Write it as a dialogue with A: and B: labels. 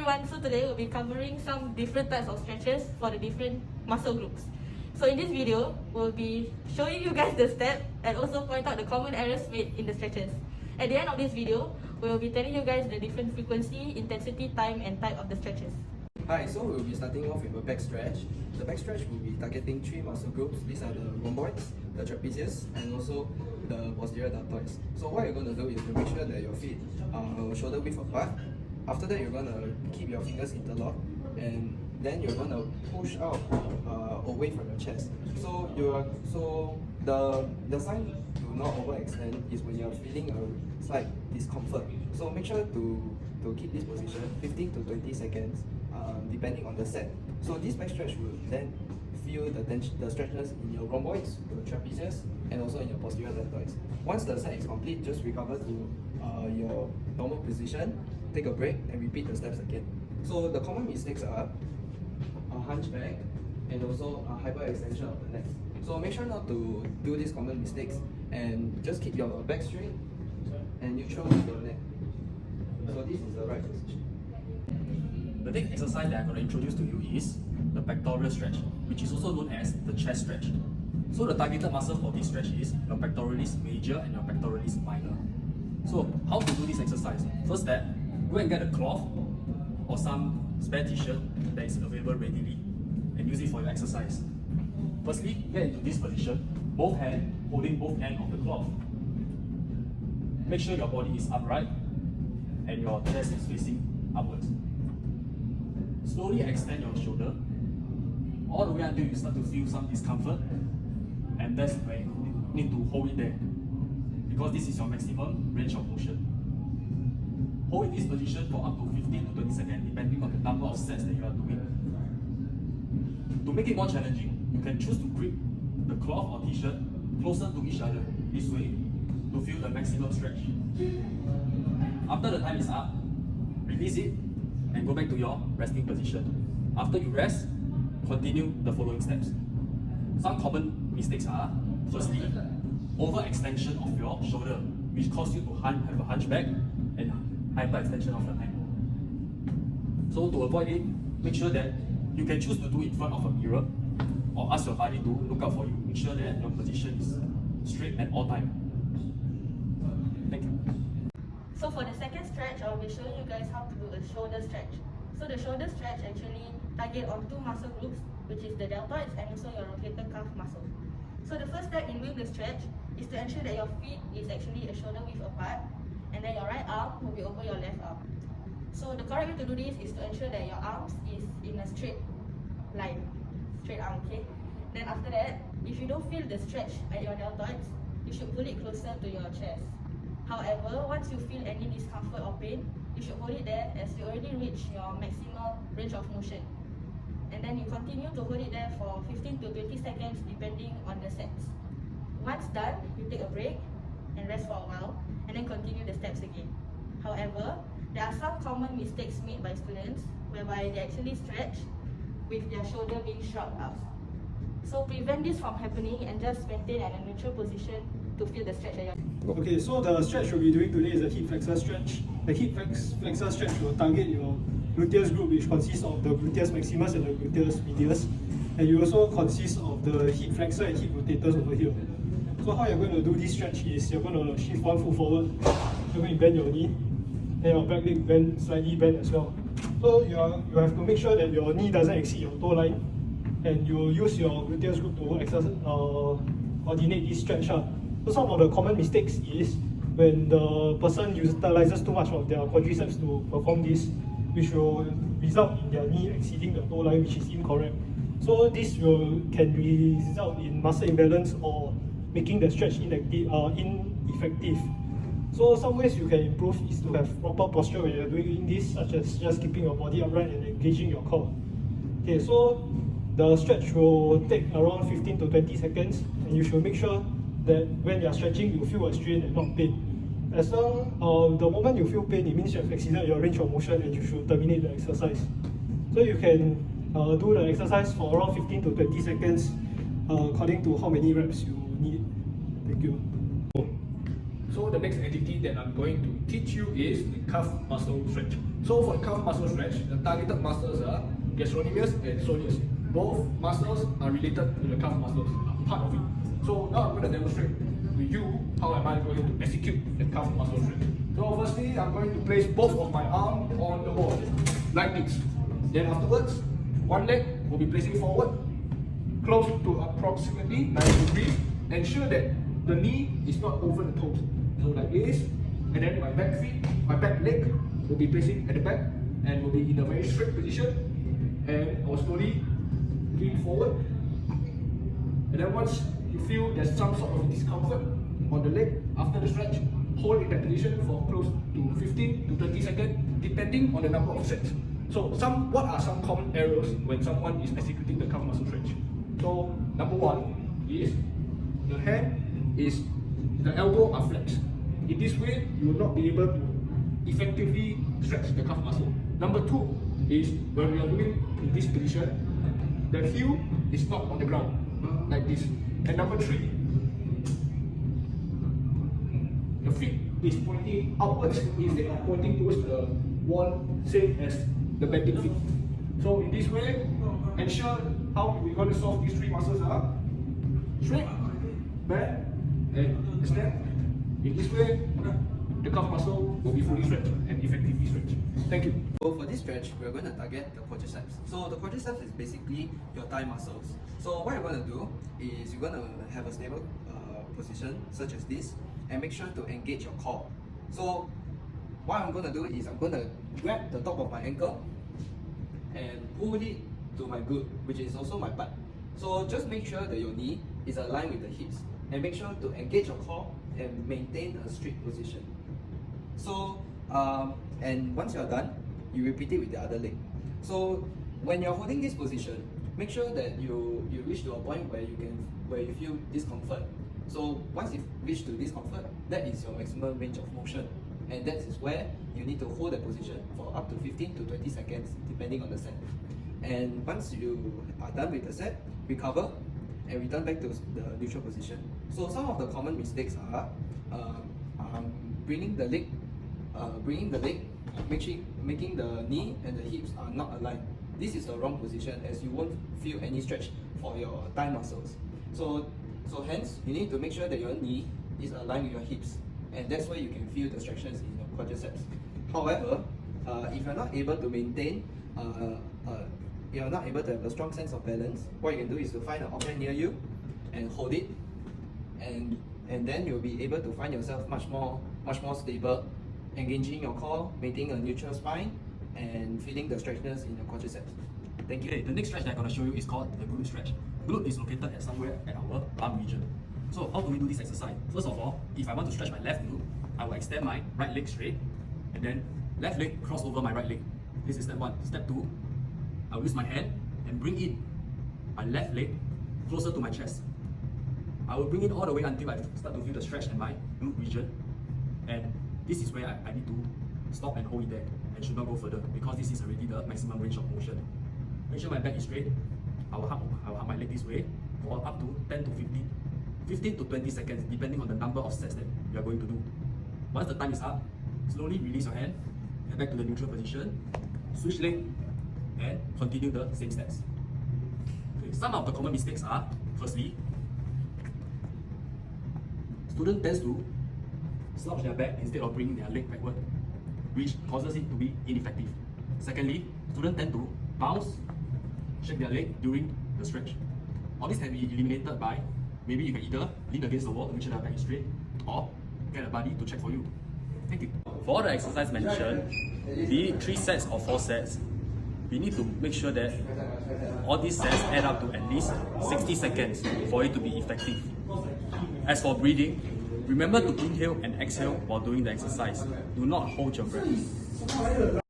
A: everyone, so today we'll be covering some different types of stretches for the different muscle groups. So in this video, we'll be showing you guys the step and also point out the common errors made in the stretches. At the end of this video, we'll be telling you guys the different frequency, intensity, time and type of the stretches.
B: Hi, so we'll be starting off with a back stretch. The back stretch will be targeting three muscle groups. These are the rhomboids, the trapezius, and also the posterior deltoids. So what you're going to do is to make sure that your feet are shoulder width apart. After that, you're going to keep your fingers interlocked, and then you're going to push out away from your chest. So the sign to not overextend is when you're feeling a slight discomfort. So make sure to keep this position 15 to 20 seconds. Depending on the set. So this back stretch will then feel the stretches in your rhomboids, your trapezius, and also in your posterior deltoids. Once the set is complete, just recover to your normal position, take a break, and repeat the steps again. So the common mistakes are a hunchback and also a hyperextension of the neck. So make sure not to do these common mistakes and just keep your back straight and neutral with your neck. So this is the right position.
C: The next exercise that I'm going to introduce to you is the pectoral stretch, which is also known as the chest stretch. So the targeted muscle for this stretch is your pectoralis major and your pectoralis minor. So how to do this exercise? First step, go and get a cloth or some spare t-shirt that is available readily and use it for your exercise. Firstly, get into this position, both hands holding both ends of the cloth. Make sure your body is upright and your chest is facing upwards. Slowly extend your shoulder all the way until you start to feel some discomfort, and that's when you need to hold it there because this is your maximum range of motion. Hold in this position for up to 15 to 20 seconds depending on the number of sets that you are doing. To make it more challenging, you can choose to grip the cloth or t-shirt closer to each other this way to feel the maximum stretch. After the time is up, release it and go back to your resting position. After you rest, continue the following steps. Some common mistakes are, firstly, overextension of your shoulder, which causes you to have a hunchback and hyperextension of the neck. So to avoid it, make sure that you can choose to do it in front of a mirror or ask your body to look out for you. Make sure that your position is straight at all times. Thank you.
A: So for the second stretch, I'll be showing you guys how to do a shoulder stretch. So the shoulder stretch actually target on two muscle groups, which is the deltoids and also your rotator cuff muscle. So the first step in doing the stretch is to ensure that your feet is actually a shoulder width apart, and then your right arm will be over your left arm. So the correct way to do this is to ensure that your arms is in a straight line, straight arm, okay? Then after that, if you don't feel the stretch at your deltoids, you should pull it closer to your chest. However, once you feel any discomfort or pain, you should hold it there as you already reach your maximal range of motion. And then you continue to hold it there for 15 to 20 seconds depending on the sets. Once done, you take a break and rest for a while and then continue the steps again. However, there are some common mistakes made by students whereby they actually stretch with their shoulder being shrugged up. So prevent this from happening and just maintain at a neutral position to feel the stretch at your.
D: Okay, so the stretch we'll be doing today is a hip flexor stretch. The hip flexor stretch will target your gluteus group, which consists of the gluteus maximus and the gluteus medius, and you also consist of the hip flexor and hip rotators over here. So how you're going to do this stretch is you're going to shift one foot forward, you're going to bend your knee, and your back leg slightly bend as well. So you have to make sure that your knee doesn't exceed your toe line, and you use your gluteus group to coordinate this stretch. So some of the common mistakes is when the person utilizes too much of their quadriceps to perform this, which will result in their knee exceeding the toe line, which is incorrect. So this can result in muscle imbalance or making the stretch ineffective. So some ways you can improve is to have proper posture when you're doing this, such as just keeping your body upright and engaging your core. Okay, so the stretch will take around 15 to 20 seconds, and you should make sure that when you are stretching, you feel a strain and not pain. As long the moment you feel pain, it means you have exceeded your range of motion and you should terminate the exercise. So you can do the exercise for around 15 to 20 seconds according to how many reps you need. Thank you.
E: So the next activity that I'm going to teach you is the calf muscle stretch. So for the calf muscle stretch, the targeted muscles are gastrocnemius and soleus. Both muscles are related to the calf muscles, are part of it. So now I'm going to demonstrate to you how am I going to execute the calf muscle stretch. So firstly, I'm going to place both of my arms on the wall, like this. Then afterwards, one leg will be placing forward, close to approximately 90 degrees. Ensure that the knee is not over the toes. So like this, and then my back leg will be placing at the back and will be in a very straight position. And I will slowly lean forward. And then once you feel there's some sort of discomfort on the leg after the stretch, hold in that position for close to 15 to 20 seconds, depending on the number of sets. So what are some common errors when someone is executing the calf muscle stretch? So number one is the elbow are flexed. In this way, you will not be able to effectively stretch the calf muscle. Number two is when we are doing in this position, the heel is not on the ground, like this. And number three, the feet is pointing upwards instead of pointing towards the wall, same as the bending feet. So in this way, ensure how we're going to solve these three muscles are straight, bend, and snap. In this way, the calf muscle will be fully stretched and effectively stretched. Thank you.
B: So for this stretch, we're going to target the quadriceps. So the quadriceps is basically your thigh muscles. So what you're going to do is you're going to have a stable position such as this and make sure to engage your core. So what I'm going to do is I'm going to grab the top of my ankle and pull it to my glute, which is also my butt. So just make sure that your knee is aligned with the hips and make sure to engage your core and maintain a straight position. So and once you're done, you repeat it with the other leg. So when you're holding this position, make sure that you reach to a point where you feel discomfort. So once you reach to discomfort, that is your maximum range of motion, and that is where you need to hold the position for up to 15 to 20 seconds depending on the set. And once you are done with the set, recover and return back to the neutral position. So some of the common mistakes are bringing the leg, making the knee and the hips are not aligned. This is the wrong position as you won't feel any stretch for your thigh muscles. So hence, you need to make sure that your knee is aligned with your hips, and that's where you can feel the stretches in your quadriceps. However, if you're not able to maintain, you're not able to have a strong sense of balance, what you can do is to find an object near you and hold it, and then you'll be able to find yourself much more stable, engaging your core, maintaining a neutral spine, and feeling the stretchiness in your quadriceps. Thank you.
C: Okay, the next stretch that I'm going to show you is called the glute stretch. Glute is located at somewhere at our arm region. So how do we do this exercise? First of all, if I want to stretch my left glute, I will extend my right leg straight, and then left leg cross over my right leg. This is step one. Step two, I will use my hand and bring in my left leg closer to my chest. I will bring it all the way until I start to feel the stretch in my glute region, and this is where I need to stop and hold it there and should not go further because this is already the maximum range of motion. Make sure my back is straight. I will hug my leg this way for up to 10 to 15 to 20 seconds depending on the number of sets that you are going to do. Once the time is up, slowly release your hand, head back to the neutral position, switch leg, and continue the same steps. Okay, some of the common mistakes are, firstly, student tends to slouch their back instead of bringing their leg backward, which causes it to be ineffective. Secondly, students tend to bounce, shake their leg during the stretch. All this can be eliminated by maybe you can either lean against the wall to make sure their back is straight, or get a buddy to check for you. Thank you. For all the exercise mentioned, be it 3 sets or 4 sets, we need to make sure that all these sets add up to at least 60 seconds for it to be effective. As for breathing, remember to inhale and exhale while doing the exercise. Do not hold your breath.